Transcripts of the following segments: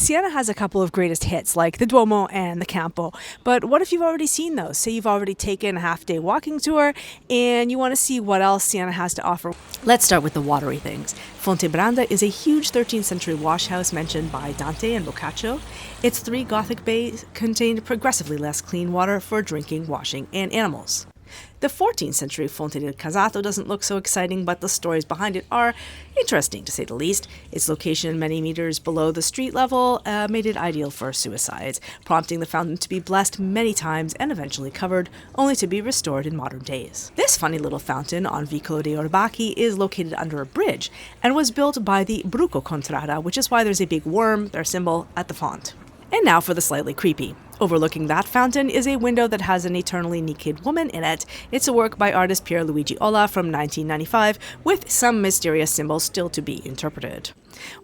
Siena has a couple of greatest hits like the Duomo and the Campo, but what if you've already seen those? Say you've already taken a half-day walking tour and you want to see what else Siena has to offer. Let's start with the watery things. Fontebranda is a huge 13th century wash house mentioned by Dante and Boccaccio. Its 3 Gothic bays contained progressively less clean water for drinking, washing, and animals. The 14th century Fonte del Casato doesn't look so exciting, but the stories behind it are interesting, to say the least. Its location many meters below the street level made it ideal for suicides, prompting the fountain to be blessed many times and eventually covered, only to be restored in modern days. This funny little fountain on Vicolo de Orbachi is located under a bridge and was built by the Bruco Contrada, which is why there's a big worm, their symbol, at the font. And now for the slightly creepy. Overlooking that fountain is a window that has an eternally naked woman in it. It's a work by artist Pier Luigi Olla from 1995, with some mysterious symbols still to be interpreted.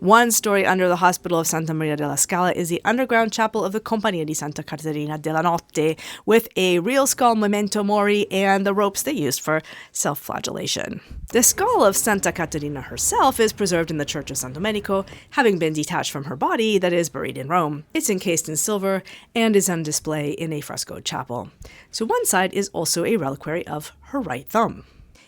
One story under the hospital of Santa Maria della Scala is the underground chapel of the Compagnia di Santa Caterina della Notte, with a real skull memento mori and the ropes they used for self-flagellation. The skull of Santa Caterina herself is preserved in the church of San Domenico, having been detached from her body that is buried in Rome. It's encased in silver and is on display in a frescoed chapel. So one side is also a reliquary of her right thumb.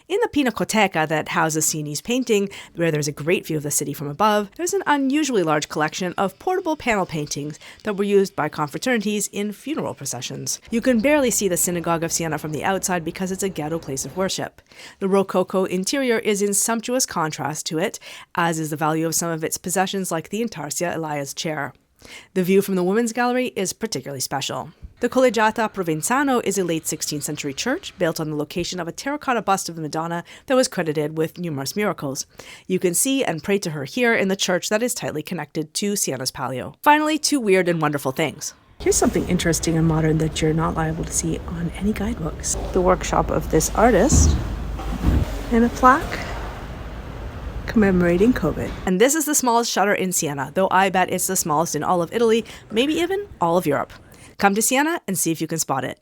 In the Pinacoteca that houses Sieni's painting, where there's a great view of the city from above, there's an unusually large collection of portable panel paintings that were used by confraternities in funeral processions. You can barely see the Synagogue of Siena from the outside because it's a ghetto place of worship. The Rococo interior is in sumptuous contrast to it, as is the value of some of its possessions like the Intarsia Elias chair. The view from the women's gallery is particularly special. The Collegiata Provenzano is a late 16th century church built on the location of a terracotta bust of the Madonna that was credited with numerous miracles. You can see and pray to her here in the church that is tightly connected to Siena's Palio. Finally, 2 weird and wonderful things. Here's something interesting and modern that you're not liable to see on any guidebooks. The workshop of this artist and a plaque commemorating COVID. And this is the smallest shutter in Siena, though I bet it's the smallest in all of Italy, maybe even all of Europe. Come to Siena and see if you can spot it.